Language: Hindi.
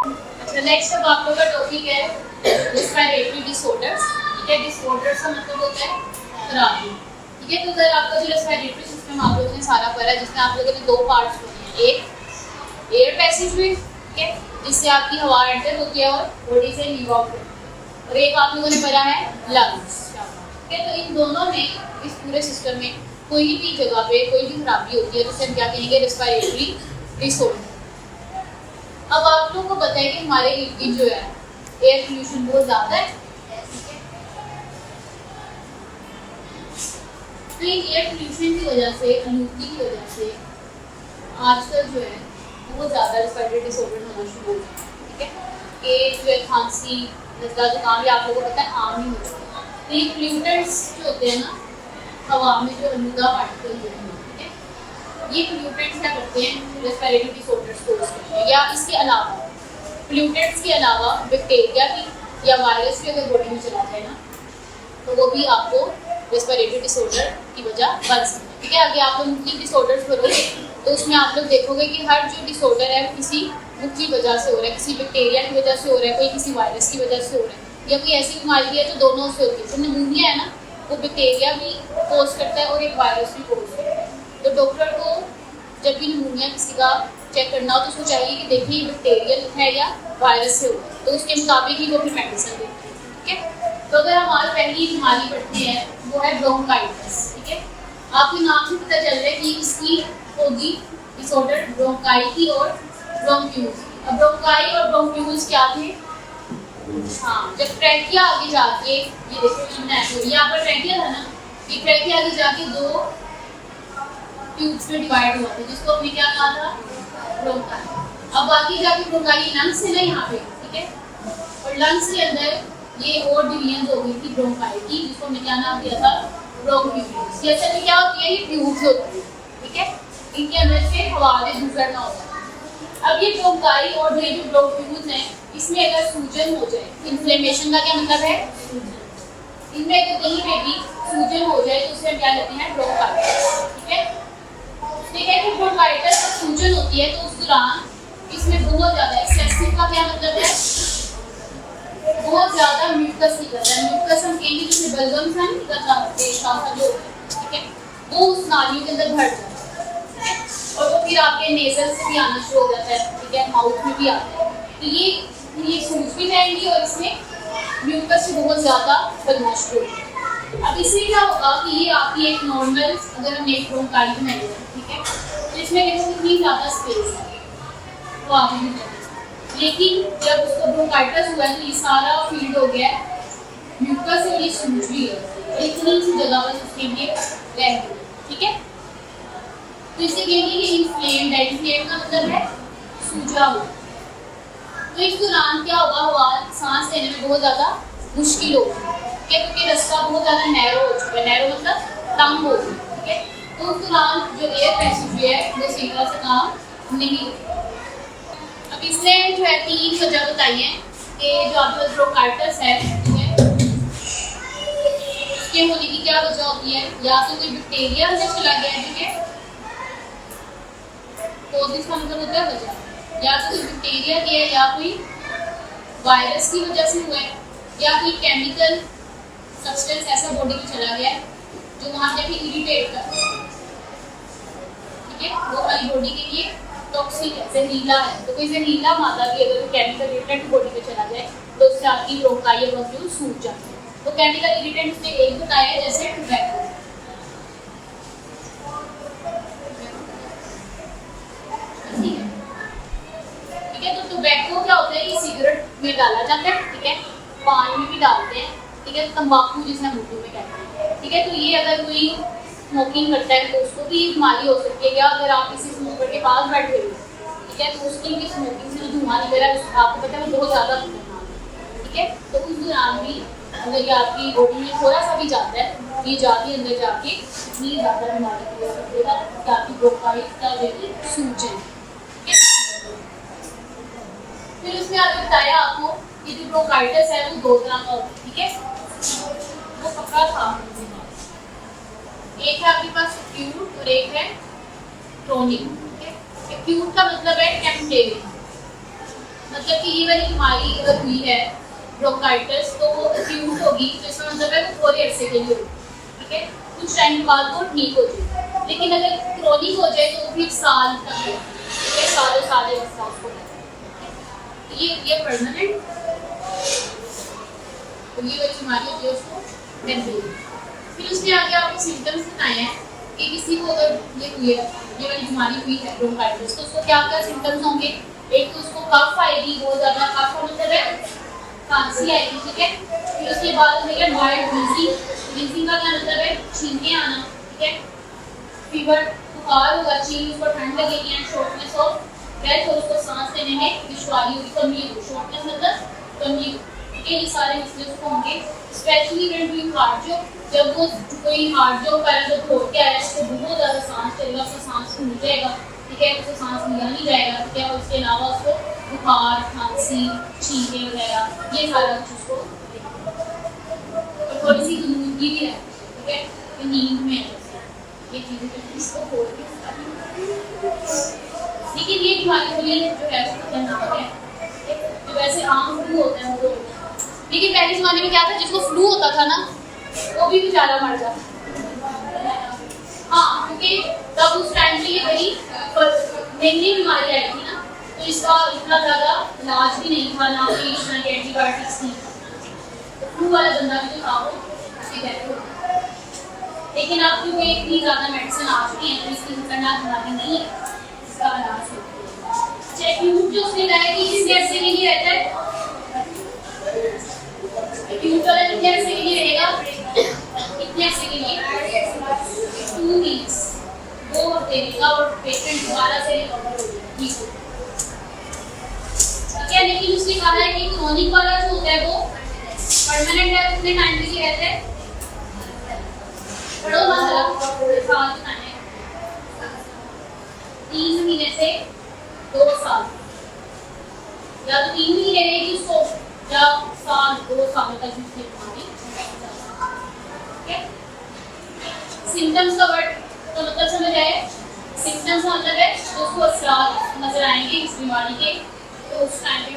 अच्छा, नेक्स्ट अब आप लोगों का टॉपिक है रेस्पिरेटरी डिसऑर्डर्स। ठीक है, डिसऑर्डर्स का मतलब होता है खराबी। ठीक है, तो अगर आपका जो रेस्पिरेटरी सिस्टम आप लोगों ने सारा पढ़ा है, जिसमें आप लोगों ने दो पार्ट्स पढ़े हैं, एक एयर पैसेजवे, ठीक है, जिससे आपकी हवा एंटर होती है और बॉडी से लीव आउट होती है, और एक आप लोगों ने पढ़ा है लंग्स। ठीक है, तो इन दोनों में, इस पूरे सिस्टम में कोई भी जगह पे कोई भी खराबी होती है तो उसे हम क्या कहेंगे, रेस्पिरेटरी डिसऑर्डर। अब आप लोगों को पता है कि हमारे इर्द गिर्द जो है एयर पोल्यूशन बहुत ज्यादा है। तो इन एयर पोल्यूशन की वजह से, आलूदगी की वजह से आजकल जो है बहुत ज्यादा रेस्पिरेटरी डिसऑर्डर होना शुरू हो गया। ठीक है, कि जो है खांसी, नज़ला, जुकाम, ये आप लोगों को पता है आम ही होता है। तो ये पोल्यूटेंट्स जो होते हैं ना हवा में, जो आलूदा पार्टिकल होते हैं, ठीक है, ये पोल्यूटेंट्स क्या करते हैं, रेस्पिरेटरी डिसऑर्डर्स कोज करते हैं। या इसके अलावा, पोल्यूटेंट्स के अलावा बैक्टीरिया भी या वायरस भी अगर बॉडी में चला जाए ना, तो वो भी आपको रेस्पिरेटरी डिसऑर्डर की वजह बन सकता है। ठीक है, आगे आप लोग मुख्तलिफ डिसऑर्डर्स करोगे तो उसमें आप लोग देखोगे कि हर जो डिसऑर्डर है वो किसी मुख्तलिफ वजह से हो रहा है, किसी बैक्टीरिया की वजह से हो रहा है, कोई किसी वायरस की वजह से हो रहा है, या कोई ऐसी बीमारी है जो दोनों से होती है। तो निमोनिया है ना, वो बैक्टीरिया भी कोज करता है और एक वायरस भी कोज करता है। तो डॉक्टर को जब भी निमोनिया किसी का चेक करना हो तो उसको चाहिए कि देखिए ये बैक्टीरियल है या वायरस से हो, तो उसके मुताबिक ही वो फिर मेडिसिन देते हैं। ठीक है, तो अगर हमारी पहली बीमारी पढ़ते हैं वो है ब्रोंकाइटिस। ठीक है, आपके नाम से पता चल रहा है कि इसकी होगी डिसऑर्डर ब्रोंकाई की और ब्रोंक्यूल्स। अब ब्रोंकाई और ब्रोंक्यूल्स क्या थे? हाँ, जब ट्रैकिया आगे जाके, ये देखो यहाँ पर ट्रैकिया था ना, ये ट्रैकिया आगे जाके दो ट्यूब्स में डिवाइड हुआ था, जिसको हमने क्या कहा था, ब्रोंकाई। अब आगे जाके ब्रोंकाई लंग्स है ना यहाँ पे, ठीक है, और लंग्स के अंदर ये और डिवीजन हो गई थी ब्रोंकाई की, जिसको हमने क्या नाम दिया था, ब्रोंक्यूल्स। ये असल में क्या होती है, ये ट्यूब्स होती है। ठीक है, इनके अंदर से हवा में गुजरना होता है। अब ये ब्रोंकाई और ये जो ब्रोंक्यूल्स हैं, इसमें अगर सूजन हो जाए, इन्फ्लेमेशन का क्या मतलब है, इनमें अगर कहीं पे भी सूजन हो जाए तो उसे हम क्या कहते हैं, ब्रोंकाइटिस। ठीक है, ठीक है, कि ब्रोंकाइटिस जब सूजन होती है तो उस दौरान इसमें बहुत ज्यादा एक्सेसिव का क्या मतलब है, बहुत ज्यादा म्यूकस निकलता है। म्यूकस हम कहेंगे जिसमें बलगम सा नहीं निकलता, पेशाब का जो होता है, ठीक है, वो उस नालियों के अंदर भर जाता है और वो फिर आपके नेजल से भी आना शुरू हो जाता है। ठीक है, माउथ में भी आता है, तो ये सूज भी जाएंगी और इसमें म्यूकस से बहुत ज़्यादा बनना शुरू होगा। अब इससे क्या होगा कि ये आपकी एक नॉर्मल, अगर हम एक ब्रोंकाई बनाई है, ठीक है, तो इसमें देखो कितनी ज़्यादा स्पेस है, तो आगे भी चलेगा। लेकिन जब उसको ब्रोंकाइटिस हुआ है तो ये सारा फील्ड हो गया है म्यूकस से, ये सूज भी है, इतनी सी जगह बस उसके लिए रह गई। ठीक है, तो इसे कहेंगे कि इन्फ्लेम्ड है। इन्फ्लेम्ड का मतलब है सूजा हुआ। तो इस दौरान क्या होगा, हवा सांस लेने में बहुत ज़्यादा मुश्किल होगी, क्योंकि रास्ता बहुत ज़्यादा नैरो हो चुका है, नैरो मतलब तंग हो गई। ठीक है, तो उस दौरान जो एयर पैसेजवे है वो सही तरह से काम नहीं होगा। अब इसने जो है 3 वजह बताई है कि जो आपका ब्रोंकाइटिस है, ठीक है, उसके होने की क्या वजह होती है, या तो कोई बैक्टीरिया अंदर चला गया है, ठीक है, तो इसका मतलब होता है वजह, या तो कोई बैक्टीरिया की है, या कोई वायरस की वजह से हुआ है, या कोई केमिकल सब्सटेंस ऐसा बॉडी में चला गया है जो वहाँ जाके इरिटेट करता है। ठीक है, वो हमारी बॉडी के लिए टॉक्सिक है, जहरीला है। तो कोई जहरीला मादा भी अगर केमिकल इरिटेंट बॉडी में चला जाए तो उससे आपकी ब्रोंकाई या ब्रोंक्यूल सूज जाते हैं। तो केमिकल इरिटेंट में एक बताया है, जैसे टोबैको। ठीक है, तो टोबैको क्या होता है, ये सिगरेट में डाला जाता है, ठीक है, पान में भी डालते हैं, ठीक है, तंबाकू जिसे हम उर्दू में कहते हैं। ठीक है, तो ये अगर कोई स्मोकिंग करता है तो उसको भी बीमारी हो सकती है। या अगर आप किसी स्मोकर के पास बैठे हो, ठीक है, तो उसकी भी स्मोकिंग से जो धुआं निकल रहा है आपको पता है वो बहुत ज़्यादा खतरनाक है। ठीक है, तो उस दौरान भी अगर ये आपकी बॉडी में थोड़ा सा भी जाता है, ये जाके अंदर जाके इतनी ज़्यादा बीमारी हो सकती है कि आपकी ब्रोंकाई का जो सूज है। फिर उसमें आगे बताया आपको कि जो ब्रोंकाइटिस है वो 2 तरह का होता है। ठीक है, वो पक्का था, एक है आपके पास एक्यूट और एक है क्रोनिक। एक्यूट का मतलब है टेम्परेरी, मतलब कि ये वाली बीमारी अगर हुई है ब्रोंकाइटिस तो वो एक्यूट होगी, तो इसका मतलब है वो थोड़े अरसे के लिए होगी, ठीक है, कुछ टाइम बाद वो ठीक हो जाए। लेकिन अगर क्रोनिक हो जाए तो फिर साल तक है, सालों साल उसको ये परमानेंट तो ये वाली बीमारी होती है उसको टेम्परेरी। फिर उसने आगे आपको सिम्टम्स बताए हैं कि किसी को अगर ये हुई है, ये वाली बीमारी हुई है ब्रोंकाइटिस, तो उसको क्या क्या सिम्टम्स होंगे। एक तो उसको कफ आएगी, बहुत ज़्यादा कफ का मतलब है खांसी आएगी, ठीक है। फिर उसके बाद मेरा वाइल्ड ब्रीजिंग का क्या मतलब है छींके आना, ठीक है। फीवर बुखार होगा, छींक उसको ठंड लगेगी एंड शॉर्टनेस ऑफ ब्रेथ और उसको सांस लेने में दुश्वारी होगी, कमी होगी, शॉर्टनेस मतलब कमी होगी। ये सारे मसले उसको होंगे, specially when doing heart job. जब वो कोई हार्ट जॉब कर जब दौड़ के आया उसको बहुत ज़्यादा सांस चलेगा, उसका सांस फूल जाएगा, ठीक है, उसको सांस लिया नहीं जाएगा, ठीक है। और उसके अलावा उसको बुखार, खांसी, छींके वगैरह ये सारा कुछ उसको और थोड़ी सी गंदगी भी है, ठीक है, तो नींद में ये चीज़ें इसको खोल के लेकिन ये बीमारी थोड़ी जो है उसको खतरनाक है, जो वैसे आम फ्लू होता है वो। लेकिन पहले ज़माने में क्या था, जिसको फ्लू होता था ना वो भी बेचारा मर जाता। हाँ, क्योंकि तब उस टाइम पे ये बड़ी नई बीमारी आई थी ना, तो इसका इतना ज़्यादा इलाज भी नहीं था, ना कोई इस तरह की एंटीबायोटिक्स थी, तो फ्लू वाला बंदा भी जो था वो उसकी डेथ हो गई। लेकिन अब क्योंकि इतनी ज़्यादा मेडिसिन आ चुकी है तो इसकी खतरनाक बीमारी नहीं है, इसका इलाज हो गया। एक्यूट जो उसने कहा कि किस अरसे के लिए रहता है, एक्यूट वाला कितने अरसे के लिए रहेगा, कितने अरसे के लिए 2 वीक्स, 2 हफ्ते रहेगा और पेशेंट दोबारा से रिकवर हो जाएगा, ठीक है। ठीक है, लेकिन उसने कहा है कि क्रोनिक वाला जो होता है वो परमानेंट है, उतने टाइम के लिए रहता है। बड़ो मसला साल बताना है 3 महीने से 2 साल, या तो 3 महीने रहेगी उसको या साल 2 सालों तक उसकी बीमारी। सिम्टम्स का वर्ड तो मतलब समझ आए, सिम्टम्स का मतलब है जो उसको असरार नजर आएंगे इस बीमारी के, तो उस टाइम पे